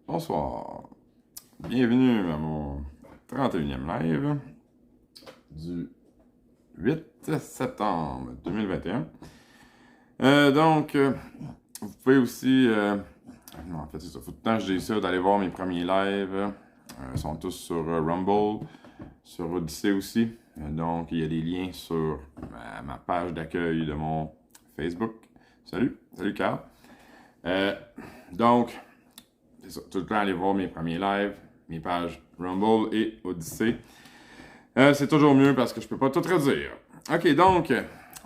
Bonsoir. Bienvenue à mon 31e live du 8 septembre 2021. Vous pouvez aussi... non, en fait, c'est ça. Faut tout le temps que je dis ça, d'aller voir mes premiers lives. Ils sont tous sur Rumble, sur Odyssey aussi. Donc, il y a des liens sur ma page d'accueil de mon Facebook. Salut Carl. Donc, c'est ça, tout le temps aller voir mes premiers lives, mes pages Rumble et Odyssey. C'est toujours mieux parce que je peux pas tout redire. Ok, donc,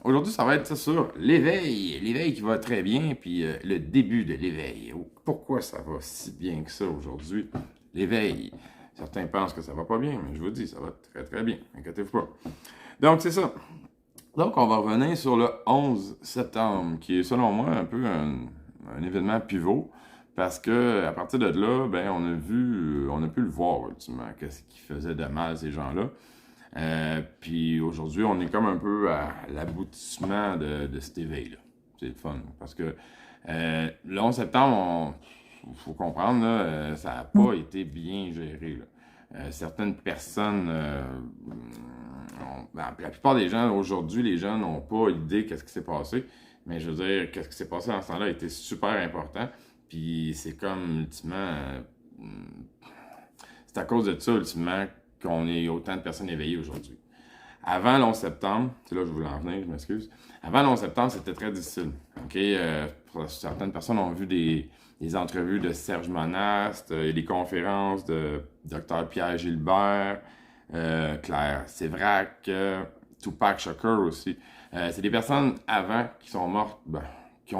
aujourd'hui, ça va être sur l'éveil. L'éveil qui va très bien, puis le début de l'éveil. Pourquoi ça va si bien que ça aujourd'hui? L'éveil. Certains pensent que ça va pas bien, mais je vous dis, ça va très très bien. Inquiétez-vous pas. Donc, c'est ça. Donc, on va revenir sur le 11 septembre, qui est, selon moi, un peu un événement pivot. Parce que à partir de là, ben, on a pu le voir ultimement, qu'est-ce qui faisait de mal ces gens-là. Puis aujourd'hui, on est comme un peu à l'aboutissement de cet éveil-là. C'est le fun. Parce que le 11 septembre, il faut comprendre, là, ça n'a pas été bien géré. Là. Certaines personnes, la plupart des gens aujourd'hui, les gens n'ont pas idée qu'est-ce qui s'est passé. Mais je veux dire, qu'est-ce qui s'est passé dans ce temps-là a été super important. Puis c'est comme, ultimement, c'est à cause de ça, ultimement, qu'on ait autant de personnes éveillées aujourd'hui. Avant le 11 septembre, c'est là que je voulais en venir, je m'excuse. Avant le 11 septembre, c'était très difficile. Certaines personnes ont vu des entrevues de Serge Monast, des conférences de Dr. Pierre Gilbert, Claire Sévrac, Tupac Shakur aussi. C'est des personnes avant qui sont mortes, qui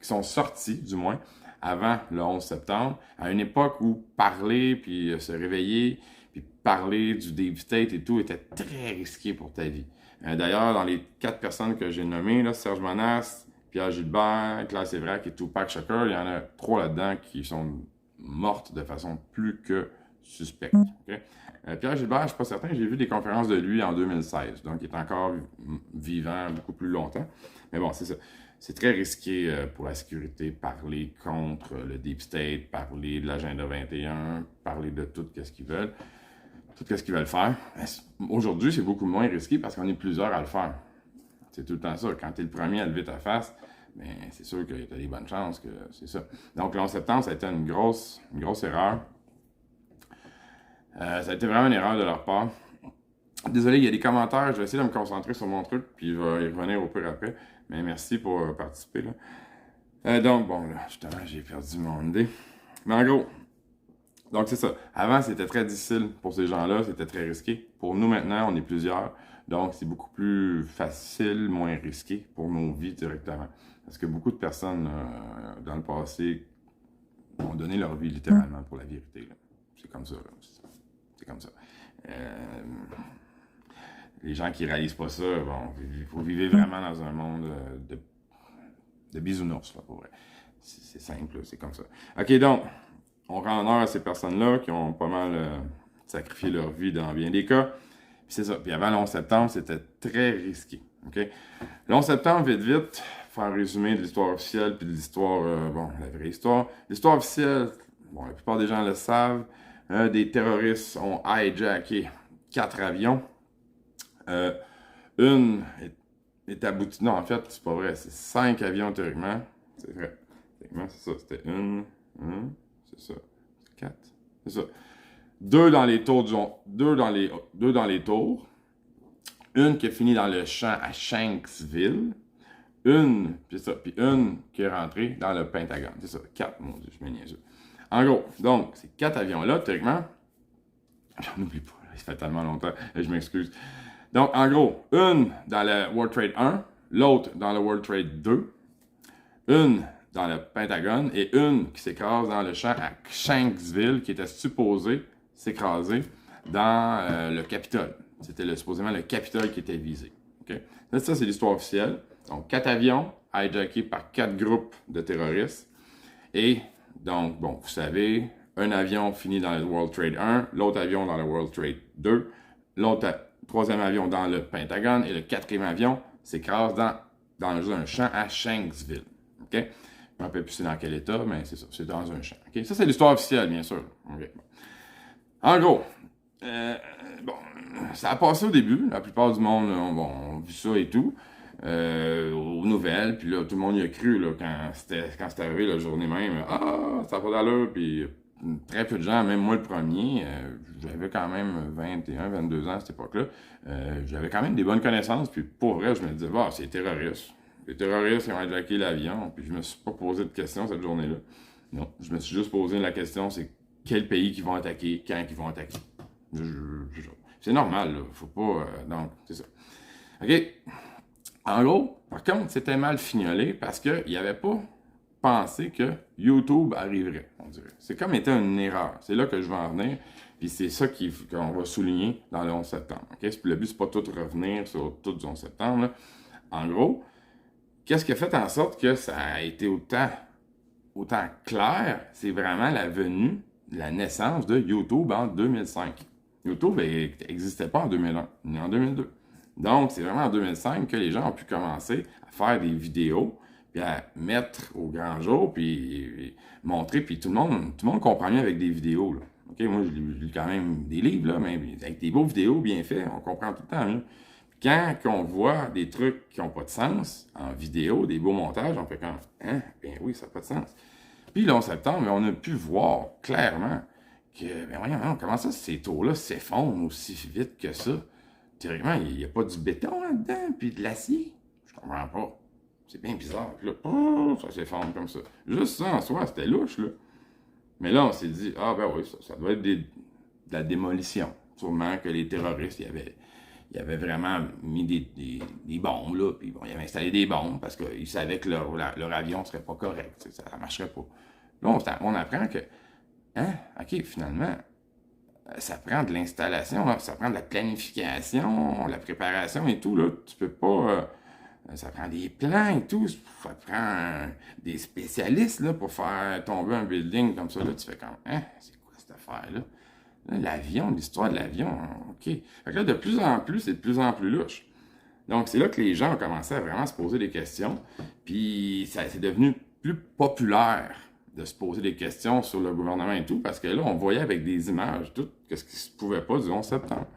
sont sorties, du moins, avant le 11 septembre, à une époque où parler, puis se réveiller, puis parler du deep state et tout était très risqué pour ta vie. D'ailleurs, dans les 4 personnes que j'ai nommées, là, Serge Monast, Pierre Gilbert, Claire Sévrac et Tupac Shakur, il y en a 3 là-dedans qui sont mortes de façon plus que suspecte. Okay? Pierre Gilbert, je ne suis pas certain, j'ai vu des conférences de lui en 2016, donc il est encore vivant beaucoup plus longtemps. Mais bon, c'est ça. C'est très risqué pour la sécurité, parler contre le Deep State, parler de l'agenda 21, parler de tout ce qu'ils veulent, tout ce qu'ils veulent faire. Aujourd'hui, c'est beaucoup moins risqué parce qu'on est plusieurs à le faire. C'est tout le temps ça. Quand tu es le premier à lever ta face, ben, c'est sûr que tu as des bonnes chances que c'est ça. Donc, le 11 septembre, ça a été une grosse erreur. Ça a été vraiment une erreur de leur part. Désolé, il y a des commentaires. Je vais essayer de me concentrer sur mon truc, puis je vais y revenir au pire après. Mais merci pour participer. Là. Donc, bon, là, justement, j'ai perdu mon idée. Mais en gros, donc c'est ça. Avant, c'était très difficile pour ces gens-là, c'était très risqué. Pour nous, maintenant, on est plusieurs. Donc, c'est beaucoup plus facile, moins risqué pour nos vies directement. Parce que beaucoup de personnes, dans le passé, ont donné leur vie littéralement pour la vérité. Là. C'est comme ça. Là. C'est comme ça. Les gens qui réalisent pas ça, bon, vous vivez vraiment dans un monde de bisounours, là, pour vrai. C'est simple, c'est comme ça. OK, donc, on rend honneur à ces personnes-là qui ont pas mal sacrifié leur vie dans bien des cas. Puis c'est ça. Puis avant le 11 septembre, c'était très risqué. OK? Le 11 septembre, vite, faire un résumé de l'histoire officielle puis de l'histoire, la vraie histoire. L'histoire officielle, bon, la plupart des gens le savent, des terroristes ont hijacké 4 avions. Une est aboutie. Non, en fait, c'est pas vrai. C'est 5 avions théoriquement. C'est vrai. Théoriquement, c'est ça. C'était c'est ça. 4. C'est ça. 2 dans les tours, disons. 2 dans les tours. Une qui a fini dans le champ à Shanksville. Une, puis ça. Puis une qui est rentrée dans le Pentagone. C'est ça. 4, mon Dieu, je me niaise. En gros, donc, ces 4 avions-là, théoriquement, j'en oublie pas. Ça fait tellement longtemps. Je m'excuse. Donc, en gros, une dans le World Trade 1, l'autre dans le World Trade 2, une dans le Pentagone et une qui s'écrase dans le champ à Shanksville, qui était supposé s'écraser dans le Capitole. C'était supposément le Capitole qui était visé. Okay? Ça, c'est l'histoire officielle. Donc, 4 avions hijackés par 4 groupes de terroristes. Et donc, bon, vous savez, un avion finit dans le World Trade 1, l'autre avion dans le World Trade 2, l'autre troisième avion dans le Pentagone et le 4e avion s'écrase dans un champ à Shanksville. Okay? me rappelle plus c'est dans quel état, mais c'est ça, c'est dans un champ. Okay? Ça, c'est l'histoire officielle, bien sûr. Okay. En gros, bon, ça a passé au début. La plupart du monde ont vu ça et tout. Aux nouvelles, puis là, tout le monde y a cru là, quand c'était arrivé la journée même. Ah, ça n'a pas d'allure, puis très peu de gens, même moi le premier, j'avais quand même 21, 22 ans à cette époque-là, j'avais quand même des bonnes connaissances, puis pour vrai, je me disais, bah, c'est terroriste. Les terroristes qui ont attaqué l'avion, puis je me suis pas posé de questions cette journée-là. Non, je me suis juste posé la question, c'est quel pays qu'ils vont attaquer, quand ils vont attaquer. C'est normal, là, faut pas... donc, c'est ça. OK. En gros, par contre, c'était mal fignolé parce qu'il n'avait pas pensé que YouTube arriverait, on dirait. C'est comme étant une erreur. C'est là que je vais en venir. Puis c'est ça qu'on va souligner dans le 11 septembre. Okay? Le but, c'est pas tout revenir sur tout du 11 septembre. Là. En gros, qu'est-ce qui a fait en sorte que ça a été autant clair? C'est vraiment la venue, la naissance de YouTube en 2005. YouTube n'existait pas en 2001, ni en 2002. Donc, c'est vraiment en 2005 que les gens ont pu commencer à faire des vidéos, puis à mettre au grand jour, puis montrer, puis tout le monde comprend mieux avec des vidéos. Là. Okay? Moi, je lis quand même des livres, là, mais avec des beaux vidéos bien faits, on comprend tout le temps mieux. Puis quand on voit des trucs qui n'ont pas de sens en vidéo, des beaux montages, on fait comme « Hein? Ben oui, ça n'a pas de sens. » Puis le 11 septembre, on a pu voir clairement que, ben voyons, comment ça, ces taux-là s'effondrent aussi vite que ça? Théoriquement, il n'y a pas du béton là-dedans, puis de l'acier. Je comprends pas. C'est bien bizarre. Puis là, ça s'effondre comme ça. Juste ça, en soi, c'était louche, là. Mais là, on s'est dit, ah ben oui, ça doit être de la démolition. Sûrement que les terroristes, ils avaient vraiment mis des bombes, là. Puis bon, ils avaient installé des bombes parce qu'ils savaient que leur avion ne serait pas correct. Ça ne marcherait pas. Là, on apprend que, OK, finalement... Ça prend de l'installation, ça prend de la planification, la préparation et tout. Là. Tu peux pas... ça prend des plans et tout. Ça prend des spécialistes là, pour faire tomber un building comme ça. Là, tu fais comme, c'est quoi cette affaire-là? Là, l'avion, l'histoire de l'avion, OK. Fait que là, de plus en plus, c'est de plus en plus louche. Donc, c'est là que les gens ont commencé à vraiment se poser des questions. Puis, c'est devenu plus populaire de se poser des questions sur le gouvernement et tout, parce que là, on voyait avec des images tout ce qui se pouvait pas du 11 septembre.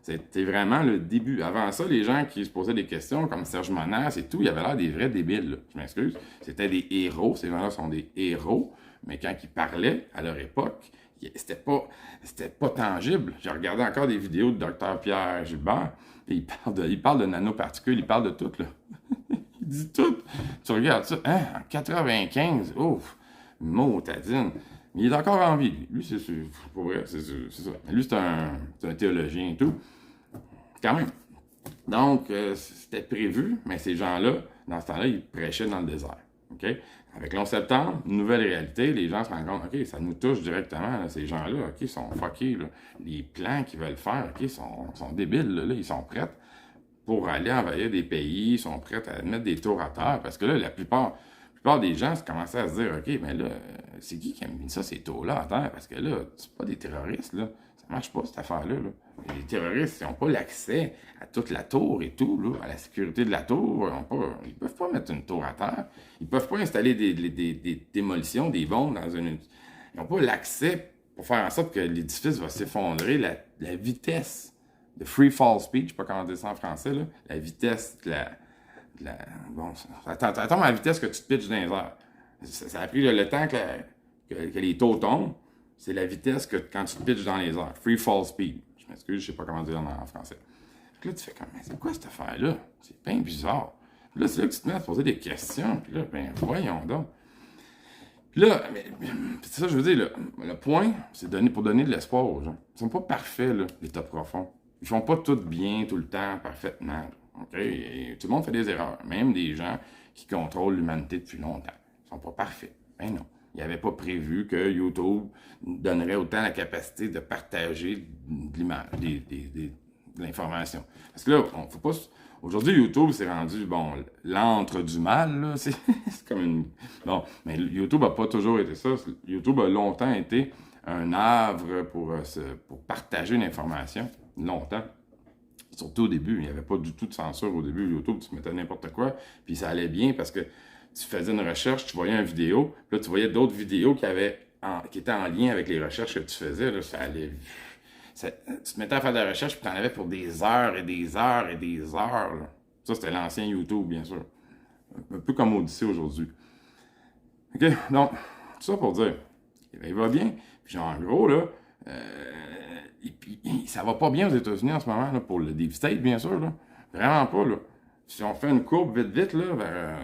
C'était vraiment le début. Avant ça, les gens qui se posaient des questions, comme Serge Monast et tout, il y avait l'air des vrais débiles, là. Je m'excuse. C'était des héros. Ces gens-là sont des héros. Mais quand ils parlaient, à leur époque, c'était pas tangible. J'ai regardé encore des vidéos de Dr Pierre Gilbert, et il parle de nanoparticules, il parle de tout, là. Il dit tout. Tu regardes ça, en 95, ouf! Motadine. Mais il est encore en vie. Lui, c'est pour vrai, c'est ça. Lui, c'est un théologien et tout. Quand même. Donc, c'était prévu, mais ces gens-là, dans ce temps-là, ils prêchaient dans le désert. OK? Avec l'11 septembre, nouvelle réalité, les gens se rendent compte, OK, ça nous touche directement, là, ces gens-là, OK, ils sont fuckés, là. Les plans qu'ils veulent faire, OK, sont débiles, là, ils sont prêts pour aller envahir des pays, ils sont prêts à mettre des tours à terre, parce que là, la plupart des gens commençaient à se dire, OK, mais là, c'est qui a mis ça, ces taux-là à terre? Parce que là, c'est pas des terroristes, là. Ça marche pas, cette affaire-là, là. Les terroristes, ils n'ont pas l'accès à toute la tour et tout, là, à la sécurité de la tour. Ils peuvent pas mettre une tour à terre. Ils peuvent pas installer des démolitions, des bombes dans une... Ils n'ont pas l'accès pour faire en sorte que l'édifice va s'effondrer. La vitesse de free fall speed, je sais pas comment dire ça en français, là, la vitesse de la... Bon, ça tombe à la vitesse que tu te pitches dans les airs. Ça a pris le temps que les taux tombent. C'est la vitesse que quand tu te pitches dans les airs. Free fall speed. Je m'excuse, je sais pas comment dire en français. Puis là, tu fais comme, mais c'est quoi cette affaire-là? C'est bien bizarre. Puis là, c'est là que tu te mets à te poser des questions. Puis là, ben voyons donc. Puis là, c'est ça je veux dire, le point, c'est pour donner de l'espoir aux gens. Ils sont pas parfaits, là, l'état profond. Ils font pas tout bien, tout le temps, parfaitement. Okay? Et tout le monde fait des erreurs. Même des gens qui contrôlent l'humanité depuis longtemps. Ils sont pas parfaits. Ben non. Il n'avait pas prévu que YouTube donnerait autant la capacité de partager de l'image, de l'information. Parce que là, on faut pas... Aujourd'hui, YouTube s'est rendu, bon, l'antre du mal, là. C'est comme une... Bon, mais YouTube n'a pas toujours été ça. YouTube a longtemps été un havre pour partager une information. Longtemps. Surtout au début. Il n'y avait pas du tout de censure au début. YouTube, tu mettais n'importe quoi, puis ça allait bien parce que tu faisais une recherche, tu voyais une vidéo, là, tu voyais d'autres vidéos qui étaient en lien avec les recherches que tu faisais, là, tu te mettais à faire de la recherche, puis tu en avais pour des heures et des heures et des heures, là. Ça, c'était l'ancien YouTube, bien sûr. Un peu comme Odyssée aujourd'hui. OK? Donc, tout ça pour dire, il va bien. Puis, en gros, là, ça va pas bien aux États-Unis en ce moment, là, pour le Deep State, bien sûr, là. Vraiment pas, là. Si on fait une courbe vite, là,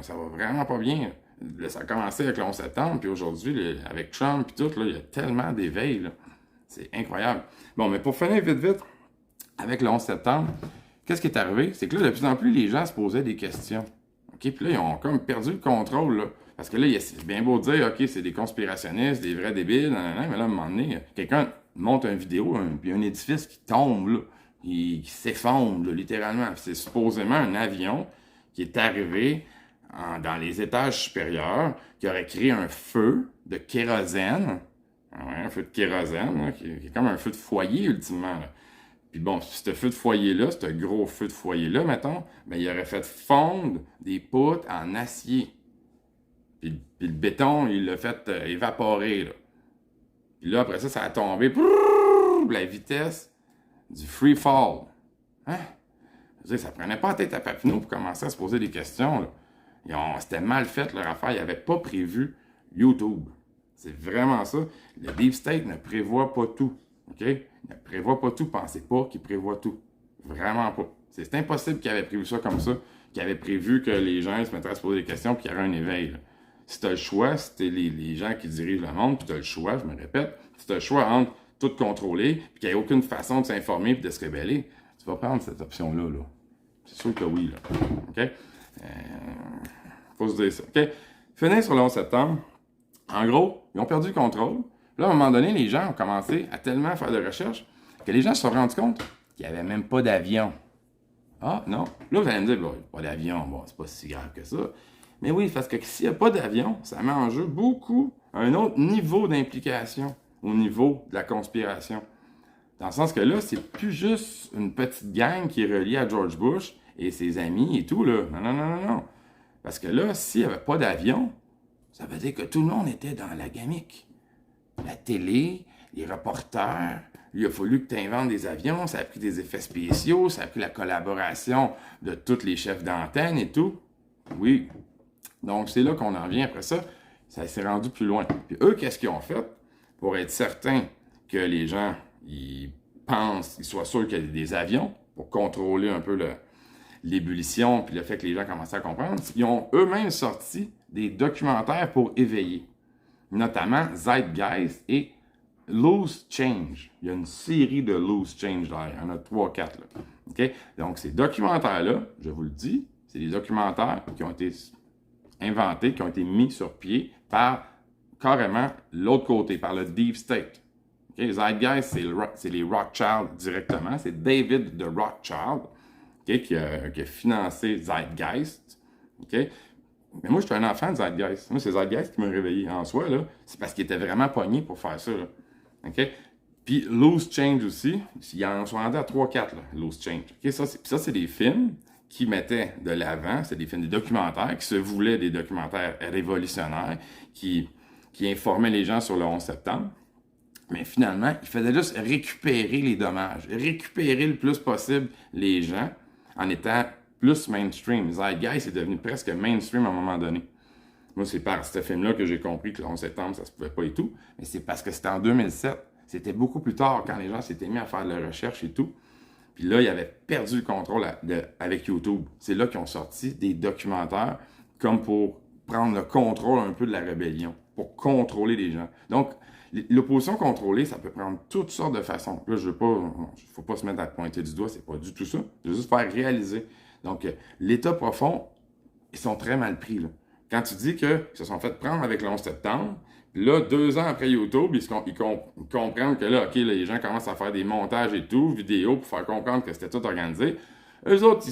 ça va vraiment pas bien. Là, ça a commencé avec le 11 septembre, puis aujourd'hui, avec Trump, puis tout, là, il y a tellement d'éveil, là. C'est incroyable. Bon, mais pour finir vite, avec le 11 septembre, qu'est-ce qui est arrivé? C'est que là, de plus en plus, les gens se posaient des questions. OK? Puis là, ils ont comme perdu le contrôle, là. Parce que là, c'est bien beau de dire, OK, c'est des conspirationnistes, des vrais débiles, mais là, à un moment donné, quelqu'un monte une vidéo, puis un édifice qui tombe, là, qui s'effondre, là, littéralement. C'est supposément un avion qui est arrivé dans les étages supérieurs, qui aurait créé un feu de kérosène, un feu de kérosène, là, qui est comme un feu de foyer, ultimement, là. Puis bon, ce feu de foyer-là, ce gros feu de foyer-là, mettons, ben, il aurait fait fondre des poutres en acier. Puis le béton, il l'a fait évaporer, là. Puis là, après ça, ça a tombé, la vitesse du free fall. Hein? Je veux dire, ça prenait pas la tête à Papineau pour commencer à se poser des questions, là. C'était mal fait, leur affaire. Ils n'avaient pas prévu YouTube. C'est vraiment ça. Le Deep State ne prévoit pas tout. OK? Il ne prévoit pas tout. Pensez pas qu'il prévoit tout. Vraiment pas. C'est impossible qu'il avait prévu ça comme ça, qu'il avait prévu que les gens se mettraient à se poser des questions et qu'il y aurait un éveil, là. Si tu as le choix, si tu es les gens qui dirigent le monde, puis tu as le choix, je me répète, si tu as le choix entre tout contrôler, puis qu'il n'y ait aucune façon de s'informer et de se rébeller, tu vas prendre cette option-là, là. C'est sûr que oui, là. OK? Faut se dire ça. OK? Finir sur le 11 septembre. En gros, ils ont perdu le contrôle. Là, à un moment donné, les gens ont commencé à tellement faire de recherches que les gens se sont rendus compte qu'il n'y avait même pas d'avion. Ah, non. Là, vous allez me dire, bon, pas d'avion, bon, c'est pas si grave que ça. Mais oui, parce que s'il n'y a pas d'avion, ça met en jeu beaucoup un autre niveau d'implication au niveau de la conspiration. Dans le sens que là, c'est plus juste une petite gang qui est reliée à George Bush et ses amis et tout, là. Non. Parce que là, s'il n'y avait pas d'avion, ça veut dire que tout le monde était dans la gamique. La télé, les reporters, il a fallu que tu inventes des avions, ça a pris des effets spéciaux, ça a pris la collaboration de tous les chefs d'antenne et tout. Oui. Donc, c'est là qu'on en vient après ça. Ça s'est rendu plus loin. Puis eux, qu'est-ce qu'ils ont fait pour être certains que les gens, ils pensent, ils soient sûrs qu'il y a des avions pour contrôler un peu l'ébullition puis le fait que les gens commençaient à comprendre? Ils ont eux-mêmes sorti des documentaires pour éveiller, notamment Zeitgeist et Loose Change. Il y a une série de Loose Change là. Il y en a 3-4 là. OK? Donc, ces documentaires-là, je vous le dis, c'est des documentaires qui ont été inventés, qui ont été mis sur pied par carrément l'autre côté, par le Deep State. Okay? Zeitgeist, c'est les Rothschild directement. C'est David de Rothschild, okay, qui a financé Zeitgeist. Okay? Mais moi, je suis un enfant de Zeitgeist. Moi, c'est Zeitgeist qui m'a réveillé en soi, là. C'est parce qu'il était vraiment pogné pour faire ça, là. OK? Puis Loose Change aussi, il en sont rendus à 3-4, là, Loose Change. Okay? Ça, c'est des films qui mettaient de l'avant, c'est des films, des documentaires, qui se voulaient des documentaires révolutionnaires, qui informaient les gens sur le 11 septembre. Mais finalement, ils faisaient juste récupérer les dommages, récupérer le plus possible les gens en étant plus mainstream. Zeitgeist est devenu presque mainstream à un moment donné. Moi, c'est par ce film-là que j'ai compris que le 11 septembre, ça se pouvait pas et tout. Mais c'est parce que c'était en 2007. C'était beaucoup plus tard quand les gens s'étaient mis à faire de la recherche et tout. Puis là, ils avaient perdu le contrôle avec YouTube. C'est là qu'ils ont sorti des documentaires comme pour prendre le contrôle un peu de la rébellion, pour contrôler les gens. Donc, l'opposition contrôlée, ça peut prendre toutes sortes de façons. Là, je veux pas, faut pas se mettre à pointer du doigt, c'est pas du tout ça. Je veux juste faire réaliser. Donc, l'État profond, ils sont très mal pris, là. Quand tu dis qu'ils se sont fait prendre avec le 11 septembre, puis là, 2 ans après YouTube, ils comprennent que là, OK, là, les gens commencent à faire des montages et tout, vidéos, pour faire comprendre que c'était tout organisé. Eux autres,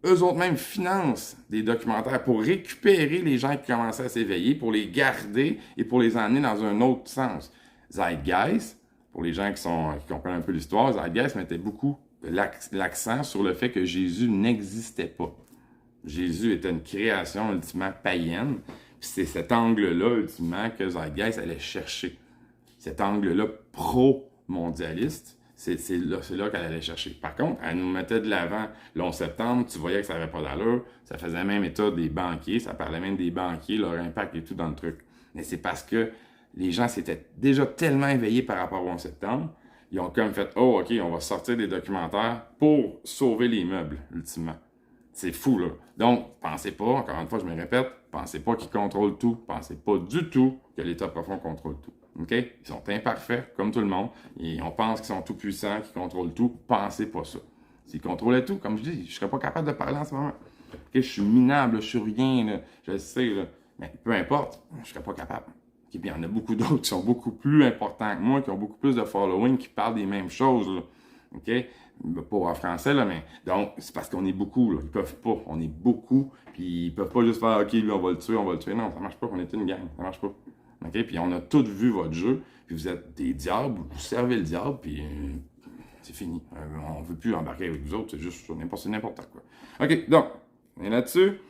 eux autres même financent des documentaires pour récupérer les gens qui commençaient à s'éveiller, pour les garder et pour les emmener dans un autre sens. Zeitgeist, pour les gens qui comprennent un peu l'histoire, Zeitgeist mettait beaucoup l'accent sur le fait que Jésus n'existait pas. Jésus était une création ultimement païenne. Puis c'est cet angle-là, ultimement, que Zeitgeist allait chercher. Cet angle-là pro-mondialiste, c'est là qu'elle allait chercher. Par contre, elle nous mettait de l'avant le 11 septembre, tu voyais que ça n'avait pas d'allure, ça faisait même état des banquiers, ça parlait même des banquiers, leur impact et tout dans le truc. Mais c'est parce que les gens s'étaient déjà tellement éveillés par rapport au 11 septembre, ils ont comme fait « Oh, OK, on va sortir des documentaires pour sauver les meubles, ultimement. » C'est fou, là. Donc, pensez pas, encore une fois, je me répète, pensez pas qu'ils contrôlent tout. Pensez pas du tout que l'État profond contrôle tout. OK? Ils sont imparfaits, comme tout le monde. Et on pense qu'ils sont tout puissants, qu'ils contrôlent tout. Pensez pas ça. S'ils contrôlaient tout, comme je dis, je serais pas capable de parler en ce moment. OK? Je suis minable, je suis rien, là. Je le sais, là. Mais peu importe, je serais pas capable. OK? Puis il y en a beaucoup d'autres qui sont beaucoup plus importants que moi, qui ont beaucoup plus de following, qui parlent des mêmes choses, là. OK? Pas en français, là, mais donc, c'est parce qu'on est beaucoup, là. Ils peuvent pas. On est beaucoup, puis ils peuvent pas juste faire, OK, lui, on va le tuer, on va le tuer. Non, ça marche pas, on est une gang. Ça marche pas. OK? Puis on a tous vu votre jeu, puis vous êtes des diables, vous servez le diable, puis c'est fini. On veut plus embarquer avec vous autres, c'est juste n'importe quoi. OK, donc, on est là-dessus.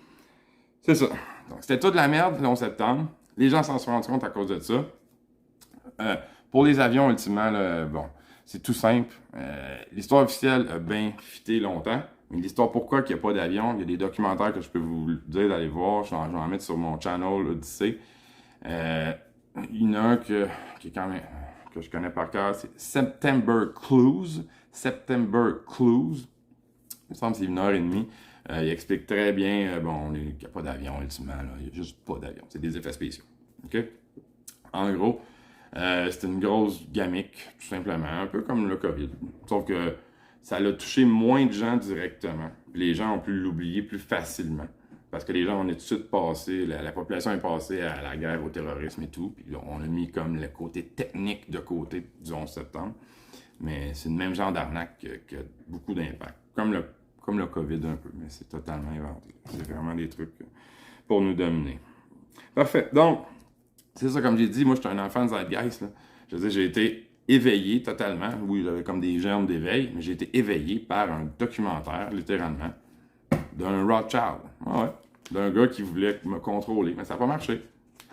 C'est ça. Donc, c'était tout de la merde le 11 septembre. Les gens s'en sont rendus compte à cause de ça. Pour les avions, ultimement, là, bon, c'est tout simple. L'histoire officielle a bien fité longtemps, mais l'histoire pourquoi il n'y a pas d'avion, il y a des documentaires que je peux vous dire d'aller voir. Je vais en mettre sur mon channel Odyssey. Il y en a un qui est quand même, que je connais par cœur, c'est September Clues. September Clues. Il me semble que c'est 1h30. Il explique très bien, qu'il n'y a pas d'avion ultimement. Là. Il n'y a juste pas d'avion. C'est des effets spéciaux. OK? En gros, c'est une grosse gamique, tout simplement. Un peu comme le COVID. Sauf que ça l'a touché moins de gens directement. Les gens ont pu l'oublier plus facilement. Parce que les gens, on est tout de suite passé, la population est passée à la guerre, au terrorisme et tout. Puis on a mis comme le côté technique de côté du 11 septembre. Mais c'est le même genre d'arnaque qui a beaucoup d'impact. Comme le COVID un peu, mais c'est totalement inventé. C'est vraiment des trucs pour nous dominer. Parfait. Donc, c'est ça, comme j'ai dit, moi, je suis un enfant de Zeitgeist. Là. Je veux dire, j'ai été éveillé totalement. Oui, j'avais comme des germes d'éveil, mais j'ai été éveillé par un documentaire, littéralement, d'un Rothschild. Ah ouais. D'un gars qui voulait me contrôler, mais ça n'a pas marché.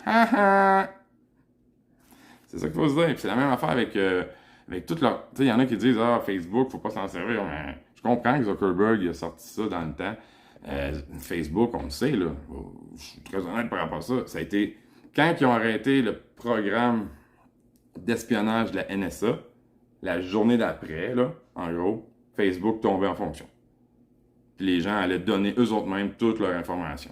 Ha ha! C'est ça qu'il faut se dire. Puis c'est la même affaire avec tout leur. Tu sais, il y en a qui disent Facebook, faut pas s'en servir. Mais je comprends que Zuckerberg il a sorti ça dans le temps. Facebook, on le sait, là. Je suis très honnête par rapport à ça. Ça a été. Quand ils ont arrêté le programme d'espionnage de la NSA, la journée d'après, là, en gros, Facebook tombait en fonction. Puis les gens allaient donner eux autres mêmes toute leur information.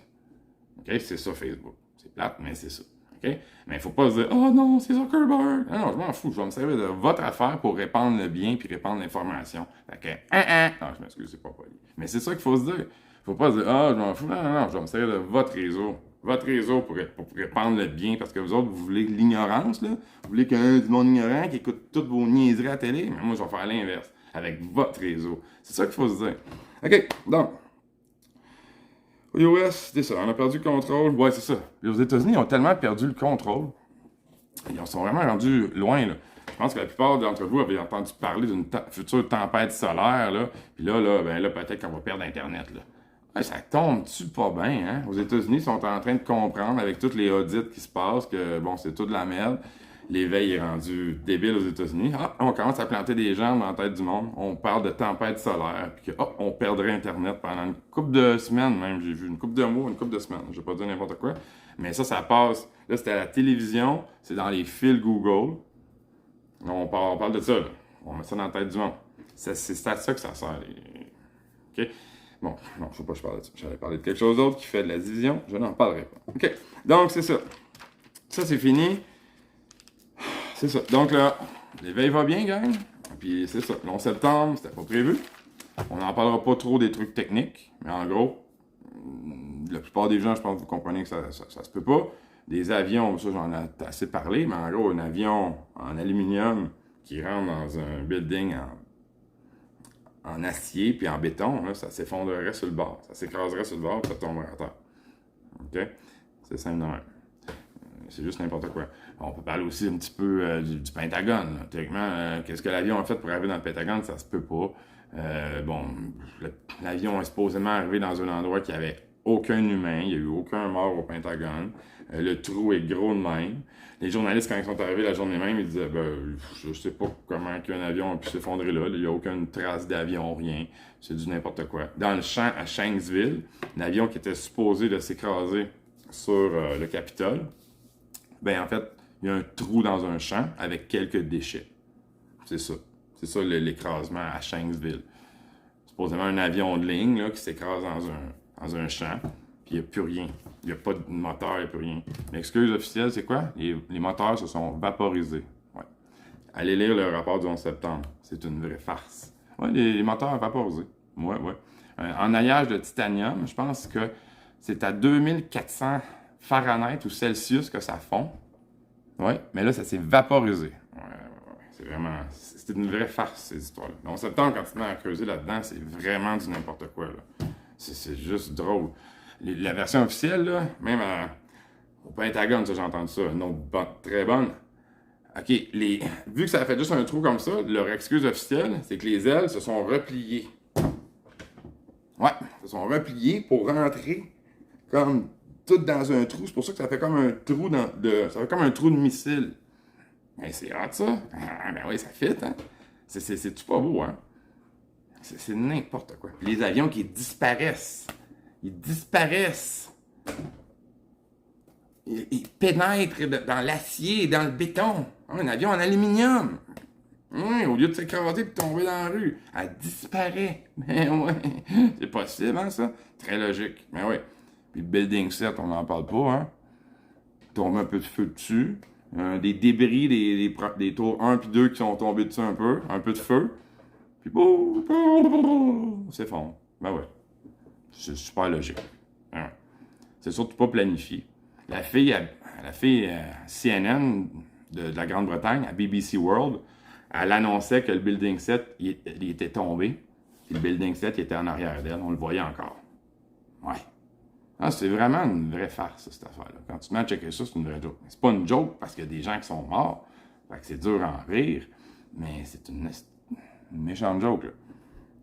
OK? C'est ça, Facebook. C'est plate, mais c'est ça. OK? Mais il ne faut pas se dire « Oh non, c'est Zuckerberg! » Non, je m'en fous. Je vais me servir de votre affaire pour répandre le bien puis répandre l'information. Fait que, non, je m'excuse, c'est pas poli. Mais c'est ça qu'il faut se dire. Il ne faut pas se dire « Ah, je m'en fous. » Non, je vais me servir de votre réseau. Votre réseau pour répandre le bien, parce que vous autres, vous voulez l'ignorance, là. Vous voulez qu'il y ait du monde ignorant qui écoute toutes vos niaiseries à la télé. Mais moi, je vais faire l'inverse, avec votre réseau. C'est ça qu'il faut se dire. OK, donc, aux US, c'est ça, on a perdu le contrôle. Ouais, c'est ça. Les États-Unis ont tellement perdu le contrôle, ils sont vraiment rendus loin, là. Je pense que la plupart d'entre vous avaient entendu parler d'une future tempête solaire, là. Puis là, peut-être qu'on va perdre Internet, là. Ouais, ça tombe-tu pas bien, hein? Aux États-Unis, ils sont en train de comprendre, avec tous les audits qui se passent, que, bon, c'est tout de la merde. L'éveil est rendu débile aux États-Unis. On commence à planter des jambes dans la tête du monde. On parle de tempête solaire, puis que, on perdrait Internet pendant une couple de semaines, même, j'ai vu. Une couple de mois, une couple de semaines. Je vais pas dire n'importe quoi. Mais ça passe. Là, c'était à la télévision, c'est dans les fils Google. On parle de ça, là. On met ça dans la tête du monde. C'est à ça que ça sert. OK? Bon, non, je ne sais pas, je parle de ça. J'allais parler de quelque chose d'autre qui fait de la division. Je n'en parlerai pas. OK. Donc, c'est ça. Ça, c'est fini. C'est ça. Donc là, l'éveil va bien, gang. Puis c'est ça. Le 11 septembre, c'était pas prévu. On n'en parlera pas trop des trucs techniques. Mais en gros, la plupart des gens, je pense que vous comprenez que ça se peut pas. Des avions, ça, j'en ai assez parlé. Mais en gros, un avion en aluminium qui rentre dans un building en acier puis en béton, là, ça s'effondrerait sur le bord. Ça s'écraserait sur le bord et ça tomberait à terre. OK? C'est simple de même. C'est juste n'importe quoi. On peut parler aussi un petit peu du Pentagone. Là. Théoriquement, qu'est-ce que l'avion a fait pour arriver dans le Pentagone? Ça se peut pas. L'avion est supposément arrivé dans un endroit qui avait aucun humain, il n'y a eu aucun mort au Pentagone. Le trou est gros de même. Les journalistes, quand ils sont arrivés la journée même, ils disaient ben, je sais pas comment un avion a pu s'effondrer là. Il n'y a aucune trace d'avion, rien. C'est du n'importe quoi. Dans le champ à Shanksville, l'avion qui était supposé de s'écraser sur le Capitole, ben en fait, il y a un trou dans un champ avec quelques déchets. C'est ça. C'est ça l'écrasement à Shanksville. Supposément un avion de ligne là, qui s'écrase dans un champ, puis il n'y a plus rien. Il n'y a pas de moteur, il n'y a plus rien. L'excuse officielle, c'est quoi? Les moteurs se sont vaporisés. Ouais. Allez lire le rapport du 11 septembre. C'est une vraie farce. Ouais, les moteurs vaporisés. Ouais, ouais. En alliage de titanium, je pense que c'est à 2400 Fahrenheit ou Celsius que ça fond. Ouais, mais là, ça s'est vaporisé. Ouais, c'est vraiment... C'est une vraie farce, ces histoires-là. Le 11 septembre, quand tu te mets à creuser là-dedans, c'est vraiment du n'importe quoi, là. C'est juste drôle. La version officielle, là, même au Pentagone, ça, j'ai entendu ça, une autre très bonne. OK, vu que ça a fait juste un trou comme ça, leur excuse officielle, c'est que les ailes se sont repliées. Ouais, se sont repliées pour rentrer comme toutes dans un trou. C'est pour ça que ça fait comme un trou ça fait comme un trou de missile. Mais c'est hot, ça. Ah, ben oui, ça fit, hein. C'est tout pas beau, hein. C'est n'importe quoi. Puis les avions qui disparaissent. Ils disparaissent. Ils pénètrent dans l'acier et dans le béton. Un avion en aluminium. Oui, au lieu de s'écraser et de tomber dans la rue, elle disparaît. Mais ouais, c'est possible, hein, ça? Très logique. Mais oui. Puis le Building 7, on n'en parle pas, hein? Tombe un peu de feu dessus. Des débris des tours 1 puis 2 qui sont tombés dessus un peu de feu. Puis c'est fond. Ben ouais. C'est super logique. Ouais. C'est surtout pas planifié. La fille CNN de la Grande-Bretagne, à BBC World, elle annonçait que le Building 7, il était tombé. Puis le Building 7, il était en arrière d'elle. On le voyait encore. Ouais. Ah, c'est vraiment une vraie farce, cette affaire-là. Quand tu te mets à checker ça, c'est une vraie joke. C'est pas une joke parce qu'il y a des gens qui sont morts. Fait que c'est dur à en rire. Mais c'est une méchante joke, là.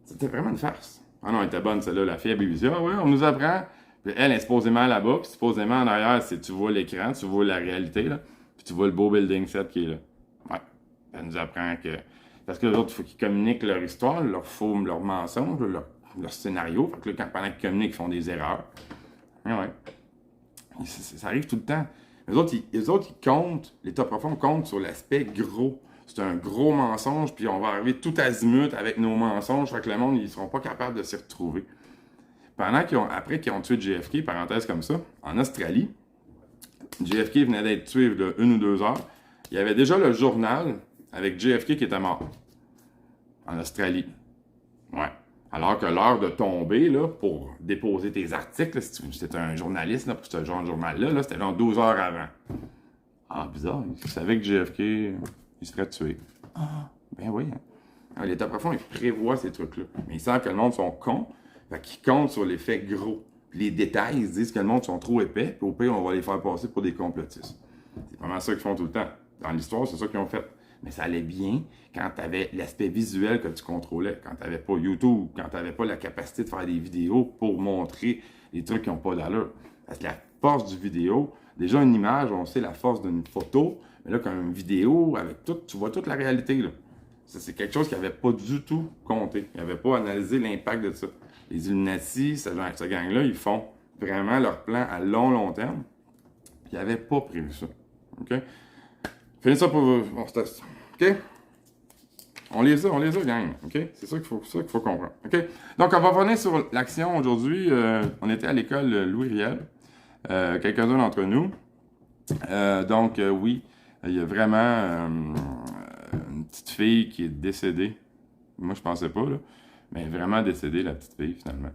C'était vraiment une farce. Ah non, elle était bonne, celle-là. La fille à BBC. Ah ouais, on nous apprend. Puis elle est supposément là-bas. Puis supposément en arrière, tu vois l'écran, tu vois la réalité, là. Puis tu vois le beau Building 7 qui est là. Ouais. Elle nous apprend que... Parce que les autres, il faut qu'ils communiquent leur histoire, leur mensonge, leur scénario. Fait que là, pendant qu'ils communiquent, ils font des erreurs. Ouais. Ça arrive tout le temps. Les autres, ils comptent, les top profonds comptent sur l'aspect gros. C'est un gros mensonge, puis on va arriver tout azimut avec nos mensonges, fait que le monde, ils ne seront pas capables de s'y retrouver. Après qu'ils ont tué JFK, parenthèse comme ça, en Australie, JFK venait d'être tué de 1 ou 2 heures. Il y avait déjà le journal avec JFK qui était mort. En Australie. Ouais. Alors que l'heure de tomber, là, pour déposer tes articles, si tu étais un journaliste là, pour ce genre de journal-là, c'était genre 12 heures avant. Ah, bizarre. Ils savaient que JFK, il serait tué. Ah, ben oui. Hein. Les top profonds, ils prévoient ces trucs-là. Mais ils savent que le monde sont cons, fait qu'ils comptent sur l'effet gros. Puis les détails, ils se disent que le monde sont trop épais, puis au pire, on va les faire passer pour des complotistes. C'est vraiment ça qu'ils font tout le temps. Dans l'histoire, c'est ça qu'ils ont fait. Mais ça allait bien quand tu avais l'aspect visuel que tu contrôlais, quand tu n'avais pas YouTube, quand tu n'avais pas la capacité de faire des vidéos pour montrer les trucs qui n'ont pas d'allure. Parce que la force du vidéo, déjà une image, on sait la force d'une photo, mais là, quand une vidéo, avec tout, tu vois toute la réalité. Là. Ça, c'est quelque chose qui n'avait pas du tout compté. Ils n'avaient pas analysé l'impact de ça. Les Illuminati, cette gang-là, ils font vraiment leur plan à long terme. Ils n'avaient pas prévu ça. OK? Finis ça pour... Bon, c'est... OK? On les a, gang. OK? C'est ça qu'il faut comprendre. OK? Donc, on va revenir sur l'action aujourd'hui. On était à l'école Louis Riel. Quelques-uns d'entre nous. Oui, il y a vraiment une petite fille qui est décédée. Moi, je pensais pas, là. Mais vraiment décédée, la petite fille, finalement.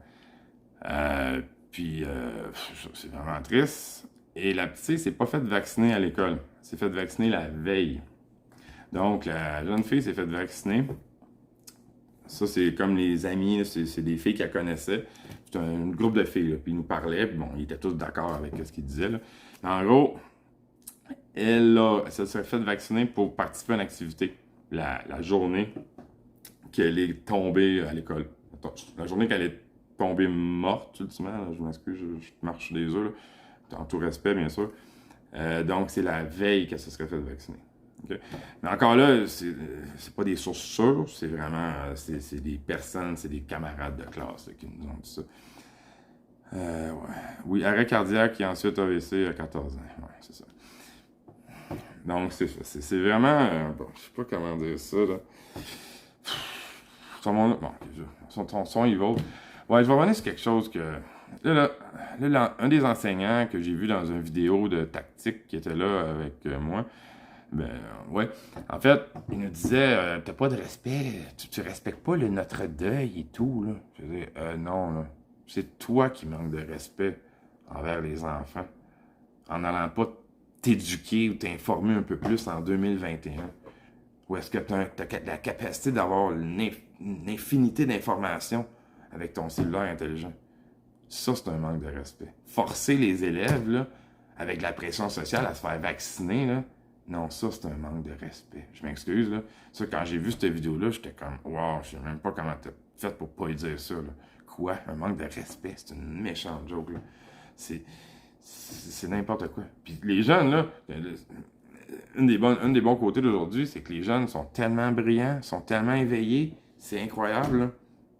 C'est vraiment triste. Et la petite fille s'est pas faite vacciner à l'école. Elle s'est faite vacciner la veille. Donc, la jeune fille s'est faite vacciner. Ça, c'est comme les amis, c'est des filles qu'elle connaissait. C'est un groupe de filles, là, puis ils nous parlaient, puis bon, ils étaient tous d'accord avec ce qu'ils disaient. Là. En gros, elle s'est faite vacciner pour participer à une activité la journée qu'elle est tombée à l'école. La journée qu'elle est tomber morte, ultimement. Là, je m'excuse, je marche sur des œufs, là, en tout respect, bien sûr. Donc, c'est la veille qu'elle se serait fait vacciner. Okay? Mais encore là, c'est pas des sources sûres, c'est vraiment c'est des personnes, c'est des camarades de classe là, qui nous ont dit ça. Ouais. Oui, arrêt cardiaque et ensuite AVC à 14 ans. Ouais, c'est ça. Donc, c'est vraiment. Bon, je sais pas comment dire ça, là. Bon, son evil. Ouais, je vais revenir sur quelque chose que. Là, un des enseignants que j'ai vu dans une vidéo de tactique qui était là avec moi, ben, ouais. En fait, il nous disait t'as pas de respect, tu respectes pas notre deuil et tout, là. Je disais non, là. C'est toi qui manques de respect envers les enfants en n'allant pas t'éduquer ou t'informer un peu plus en 2021. Ou est-ce que tu as la capacité d'avoir une infinité d'informations avec ton cellulaire intelligent? Ça, c'est un manque de respect. Forcer les élèves, là, avec la pression sociale, à se faire vacciner, là, non, ça, c'est un manque de respect. Je m'excuse, là. Ça, quand j'ai vu cette vidéo-là, j'étais comme, wow, je sais même pas comment t'as fait pour pas y dire ça, là. Quoi? Un manque de respect? C'est une méchante joke, là. C'est n'importe quoi. Puis les jeunes, là, un des bons côtés d'aujourd'hui, c'est que les jeunes sont tellement brillants, sont tellement éveillés, c'est incroyable, là.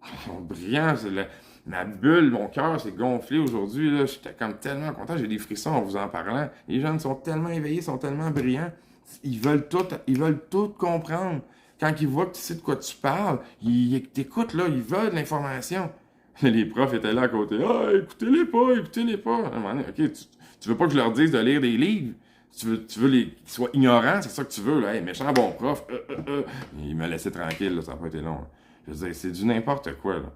Ils sont brillants, ma bulle, mon cœur s'est gonflé aujourd'hui, là. J'étais comme tellement content, j'ai des frissons en vous en parlant. Les jeunes sont tellement éveillés, sont tellement brillants. Ils veulent tout comprendre. Quand ils voient que tu sais de quoi tu parles, ils t'écoutent, là, ils veulent de l'information. Les profs étaient là à côté. Ah, écoutez-les pas, écoutez-les pas. À un moment donné, OK, tu veux pas que je leur dise de lire des livres? Tu veux qu'ils soient ignorants, c'est ça que tu veux, là. Hey, méchant bon prof. Il m'a laissé tranquille, là, ça n'a pas été long. Là. Je veux dire, c'est du n'importe quoi, là.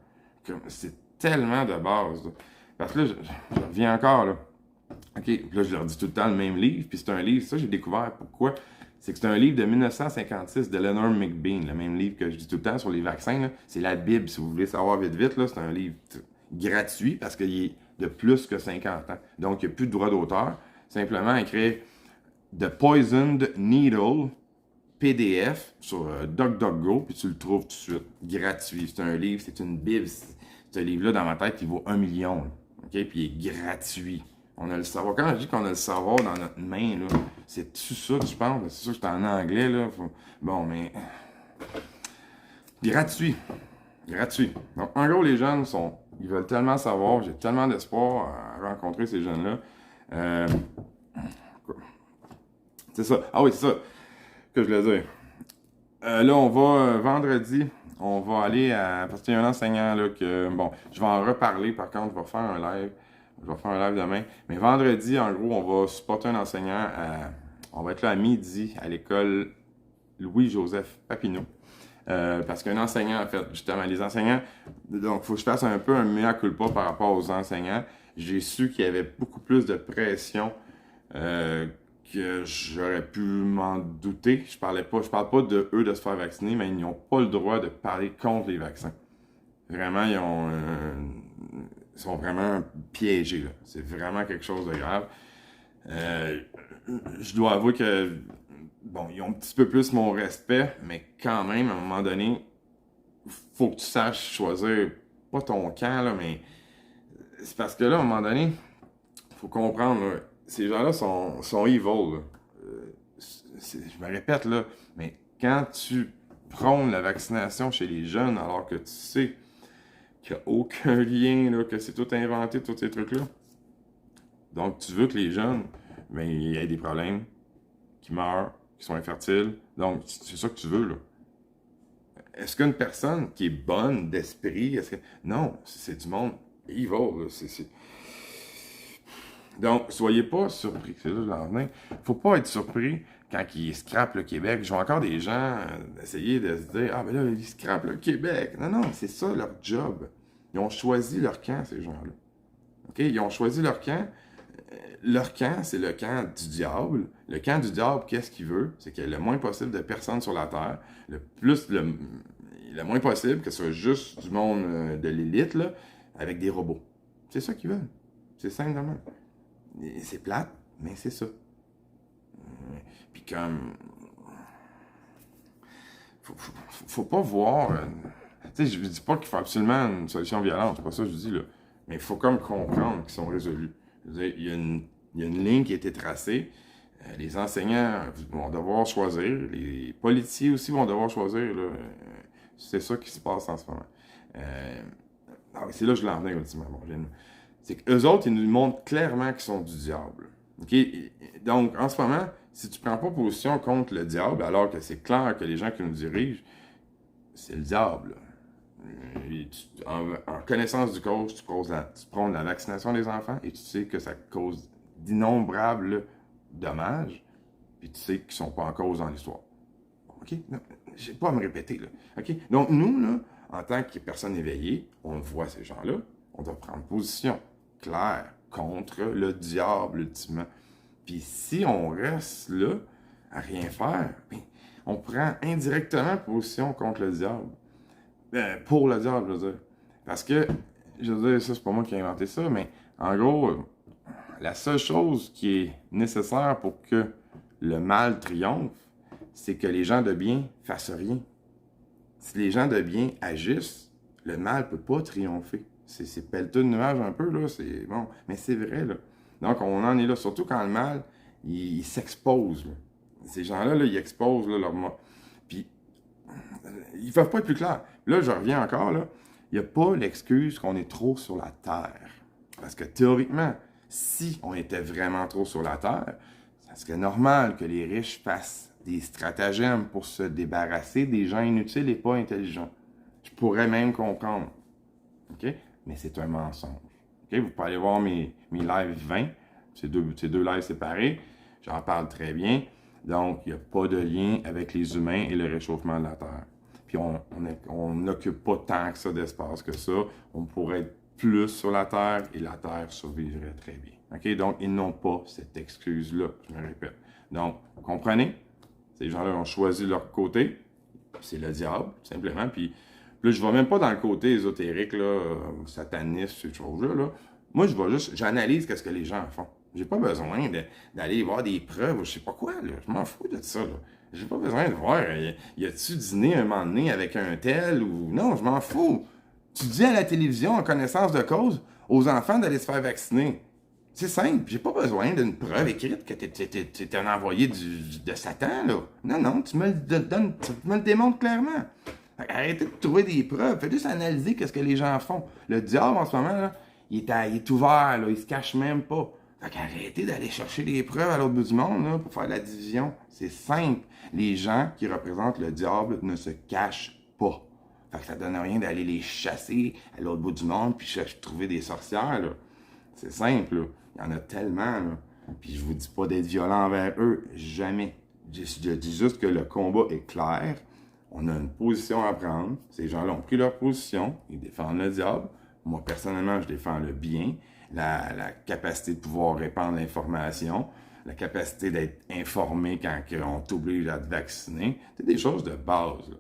C'est tellement de base, là. Parce que là, je reviens encore, là. OK, puis là, je leur dis tout le temps le même livre, puis c'est un livre, ça, j'ai découvert pourquoi. C'est que c'est un livre de 1956 de Leonard McBean, le même livre que je dis tout le temps sur les vaccins, là. C'est la Bible, si vous voulez savoir vite, vite, là. C'est un livre gratuit parce qu'il est de plus que 50 ans. Donc, il n'y a plus de droit d'auteur. Simplement écrire The Poisoned Needle PDF sur DuckDuckGo, puis tu le trouves tout de suite, gratuit. C'est un livre, c'est une Bible. Ce livre-là, dans ma tête, il vaut 1 million. Là. OK? Puis il est gratuit. On a le savoir. Quand je dis qu'on a le savoir dans notre main, là, c'est tout ça que je pense. C'est sûr que c'est en anglais, là. Bon, mais. Gratuit. Gratuit. Donc, en gros, les jeunes ils veulent tellement savoir. J'ai tellement d'espoir à rencontrer ces jeunes-là. C'est ça. Ah oui, c'est ça que je voulais dire. Là, on va, vendredi, on va aller à... Parce qu'il y a un enseignant, là, que... Bon, je vais en reparler, par contre, je vais faire un live. Je vais faire un live demain. Mais vendredi, en gros, on va supporter un enseignant on va être là à midi à l'école Louis-Joseph Papineau. Parce qu'un enseignant, en fait, justement, les enseignants... Donc, il faut que je fasse un peu un mea culpa par rapport aux enseignants. J'ai su qu'il y avait beaucoup plus de pression que j'aurais pu m'en douter. Je parle pas de eux de se faire vacciner, mais ils n'ont pas le droit de parler contre les vaccins. Vraiment, ils sont vraiment piégés, là. C'est vraiment quelque chose de grave. Je dois avouer que, bon, ils ont un petit peu plus mon respect, mais quand même, à un moment donné, faut que tu saches choisir, pas ton camp, là, mais c'est parce que là, à un moment donné, faut comprendre, là, ces gens-là sont evil, là. Je me répète, là, mais quand tu prônes la vaccination chez les jeunes alors que tu sais qu'il n'y a aucun lien, là, que c'est tout inventé, tous ces trucs-là, donc tu veux que les jeunes, ben, il y ait des problèmes, qui meurent, qui sont infertiles, donc c'est ça que tu veux, là. Est-ce qu'une personne qui est bonne d'esprit, non, c'est du monde evil, là, Donc, soyez pas surpris. C'est là que je vais en venir. Faut pas être surpris quand ils scrapent le Québec. Je vois encore des gens essayer de se dire « Ah, ben là, ils scrapent le Québec. » Non, non, c'est ça leur job. Ils ont choisi leur camp, ces gens-là. OK? Ils ont choisi leur camp. Leur camp, c'est le camp du diable. Le camp du diable, qu'est-ce qu'il veut? C'est qu'il y ait le moins possible de personnes sur la Terre. Le moins possible que ce soit juste du monde de l'élite, là, avec des robots. C'est ça qu'ils veulent. C'est simplement. C'est plate, mais c'est ça. Puis comme... Faut pas voir Tu sais, je ne dis pas qu'il faut absolument une solution violente, c'est pas ça que je dis, là. Mais il faut comme comprendre qu'ils sont résolus. Je veux dire, il y a une ligne qui a été tracée. Les enseignants vont devoir choisir. Les politiciens aussi vont devoir choisir, là. C'est ça qui se passe en ce moment. C'est là que je l'en venais, ultimement. Bon, c'est qu'eux autres, ils nous montrent clairement qu'ils sont du diable. Okay? Donc, en ce moment, si tu ne prends pas position contre le diable, alors que c'est clair que les gens qui nous dirigent, c'est le diable. En connaissance du cause, tu prônes la vaccination des enfants et tu sais que ça cause d'innombrables dommages, puis tu sais qu'ils ne sont pas en cause dans l'histoire. OK? Je n'ai pas à me répéter, là. OK? Donc, nous, là, en tant que personne éveillée, on voit ces gens-là, on doit prendre position claire contre le diable, ultimement. Puis si on reste là, à rien faire, bien, on prend indirectement position contre le diable. Pour le diable, je veux dire. Parce que, je veux dire, ça, c'est pas moi qui ai inventé ça, mais en gros, la seule chose qui est nécessaire pour que le mal triomphe, c'est que les gens de bien fassent rien. Si les gens de bien agissent, le mal ne peut pas triompher. C'est pelleteux de nuages un peu, là, c'est bon, mais c'est vrai, là. Donc, on en est là, surtout quand le mal, il s'expose, là. Ces gens-là, là, ils exposent là, leur... Puis, ils ne peuvent pas être plus clairs. Là, je reviens encore, là, il n'y a pas l'excuse qu'on est trop sur la Terre. Parce que théoriquement, si on était vraiment trop sur la Terre, ça serait normal que les riches fassent des stratagèmes pour se débarrasser des gens inutiles et pas intelligents. Je pourrais même comprendre. OK? Mais c'est un mensonge. OK? Vous pouvez aller voir mes lives 20, ces deux lives séparés. J'en parle très bien. Donc, il n'y a pas de lien avec les humains et le réchauffement de la Terre. Puis, on n'occupe pas tant que ça d'espace que ça. On pourrait être plus sur la Terre et la Terre survivrait très bien. OK? Donc, ils n'ont pas cette excuse-là, je me répète. Donc, vous comprenez? Ces gens-là ont choisi leur côté. C'est le diable, simplement. Puis là, je ne vais même pas dans le côté ésotérique, là, sataniste, ces choses-là. Là. Moi, j'analyse ce que les gens font. J'ai pas besoin d'aller voir des preuves ou je sais pas quoi, là. Je m'en fous de ça, là. J'ai pas besoin de voir, y a-tu dîné un moment donné avec un tel ou... Non, je m'en fous. Tu dis à la télévision, en connaissance de cause, aux enfants d'aller se faire vacciner. C'est simple, j'ai pas besoin d'une preuve écrite que t'es un envoyé de Satan, là. Non, tu me le démontres clairement. Arrêtez de trouver des preuves, faites juste analyser ce que les gens font. Le diable, en ce moment, là, il est ouvert, là, il se cache même pas. Fait qu'arrêtez d'aller chercher des preuves à l'autre bout du monde, là, pour faire la division. C'est simple. Les gens qui représentent le diable ne se cachent pas. Fait que ça donne rien d'aller les chasser à l'autre bout du monde puis trouver des sorcières, là. C'est simple, là. Il y en a tellement, là. Puis je vous dis pas d'être violent envers eux, jamais. Je dis juste que le combat est clair. On a une position à prendre. Ces gens-là ont pris leur position. Ils défendent le diable. Moi, personnellement, je défends le bien. La capacité de pouvoir répandre l'information. La capacité d'être informé quand on t'oblige à te vacciner. C'est des choses de base, là.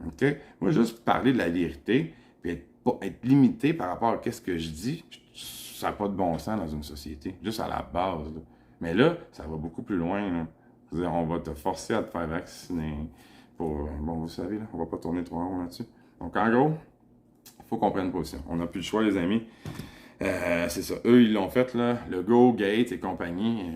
OK? Moi, juste parler de la vérité, puis être limité par rapport à ce que je dis, ça n'a pas de bon sens dans une société, juste à la base. Là. Mais là, ça va beaucoup plus loin. Là. C'est-à-dire, on va te forcer à te faire vacciner. Bon, vous savez, là, on va pas tourner trop rond là-dessus. Donc, en gros, il faut qu'on prenne position. On n'a plus le choix, les amis. C'est ça. Eux, ils l'ont fait, là. Le Go, Gates et compagnie.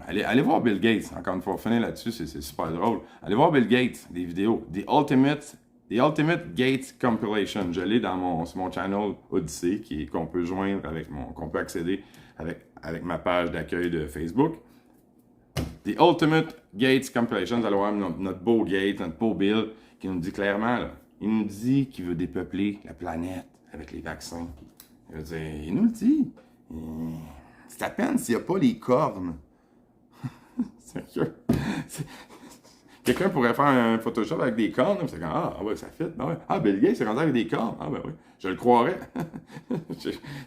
Allez voir Bill Gates. Encore une fois, on finit là-dessus, c'est super drôle. Allez voir Bill Gates, des vidéos. The Ultimate Gates Compilation. Je l'ai sur mon channel Odyssey, qu'on peut joindre qu'on peut accéder avec ma page d'accueil de Facebook. The Ultimate Gates Compilation. Vous allez voir notre beau Gates, notre beau Bill, qui nous dit clairement, là, il nous dit qu'il veut dépeupler la planète avec les vaccins. Je veux dire, il nous le dit. C'est à peine s'il n'y a pas les cornes. Quelqu'un pourrait faire un Photoshop avec des cornes. C'est comme, ouais, ça fit. Ben ouais. Bill Gates s'est rendu avec des cornes. Ben oui, je le croirais.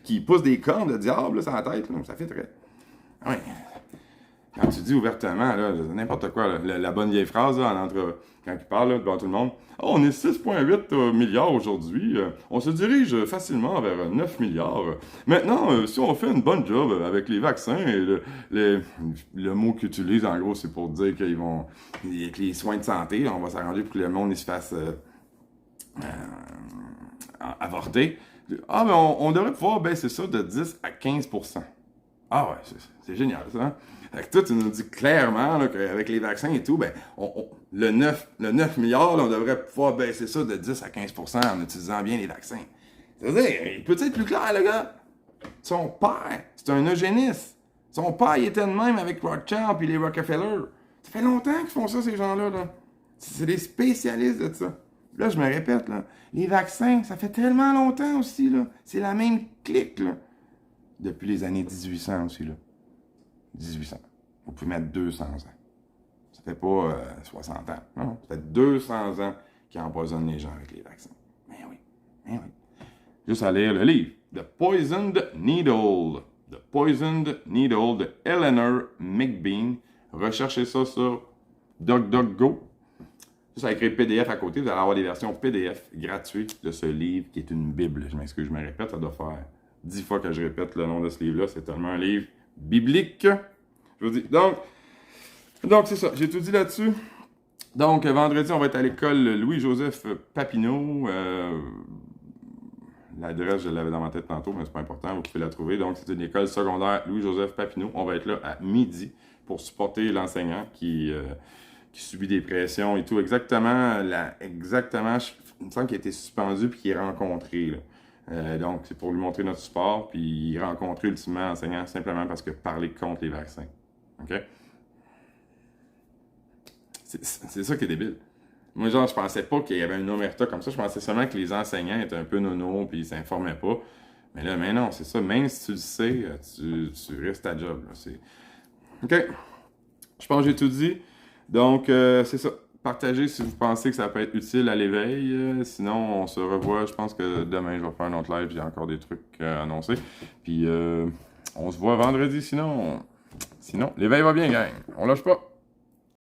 Qui pousse des cornes de diable là, sur la tête, là, ça fitterait. Ouais. Quand tu dis ouvertement, là, n'importe quoi, là, la bonne vieille phrase, là, quand il parle là, devant tout le monde, on est 6,8 milliards aujourd'hui, on se dirige facilement vers 9 milliards. Maintenant, si on fait une bonne job avec les vaccins, et le mot qu'ils utilisent, en gros, c'est pour dire qu'ils vont, avec les soins de santé, on va s'arranger pour que le monde il se fasse avorté. Ah, mais on devrait pouvoir baisser ça de 10 à 15%. Ah ouais, c'est génial, ça. Hein? Fait que toi, tu nous dis clairement là, qu'avec les vaccins et tout, ben, le 9 milliards, là, on devrait pouvoir baisser ça de 10 à 15% en utilisant bien les vaccins. C'est-à-dire, il peut être plus clair, le gars. Son père, c'est un eugéniste. Son père, il était de même avec Rothschild et les Rockefeller. Ça fait longtemps qu'ils font ça, ces gens-là. Là. C'est des spécialistes de ça. Là, je me répète, là, les vaccins, ça fait tellement longtemps aussi. Là. C'est la même clique. Là. Depuis les années 1800 aussi. Là. 1800. Vous pouvez mettre 200 ans. Ça fait pas 60 ans. Non, ça fait 200 ans qu'ils empoisonnent les gens avec les vaccins. Mais oui, mais oui. Juste à lire le livre. The Poisoned Needle. The Poisoned Needle de Eleanor McBean. Recherchez ça sur DuckDuckGo. Juste à écrire PDF à côté, vous allez avoir des versions PDF gratuites de ce livre qui est une Bible. Je m'excuse, je me répète, ça doit faire 10 fois que je répète le nom de ce livre-là. C'est tellement un livre biblique. Je vous dis. Donc c'est ça. J'ai tout dit là-dessus. Donc, vendredi, on va être à l'école Louis-Joseph Papineau. L'adresse, je l'avais dans ma tête tantôt, mais c'est pas important, vous pouvez la trouver. Donc, c'est une école secondaire Louis-Joseph Papineau. On va être là à midi pour supporter l'enseignant qui subit des pressions et tout. Exactement, il me semble qu'il a été suspendu puis qu'il est rencontré. Donc, c'est pour lui montrer notre support, puis il est rencontré ultimement l'enseignant simplement parce que parler contre les vaccins. OK? C'est ça qui est débile. Moi, genre, je pensais pas qu'il y avait une omerta comme ça. Je pensais seulement que les enseignants étaient un peu nono puis ils s'informaient pas. Mais là, mais non, c'est ça. Même si tu le sais, tu restes à job. Là. OK. Je pense que j'ai tout dit. Donc, c'est ça. Partagez si vous pensez que ça peut être utile à l'éveil. Sinon, on se revoit. Je pense que demain, je vais faire un autre live. J'ai encore des trucs à annoncer. Puis, on se voit vendredi. Sinon, l'éveil va bien, gang. On lâche pas.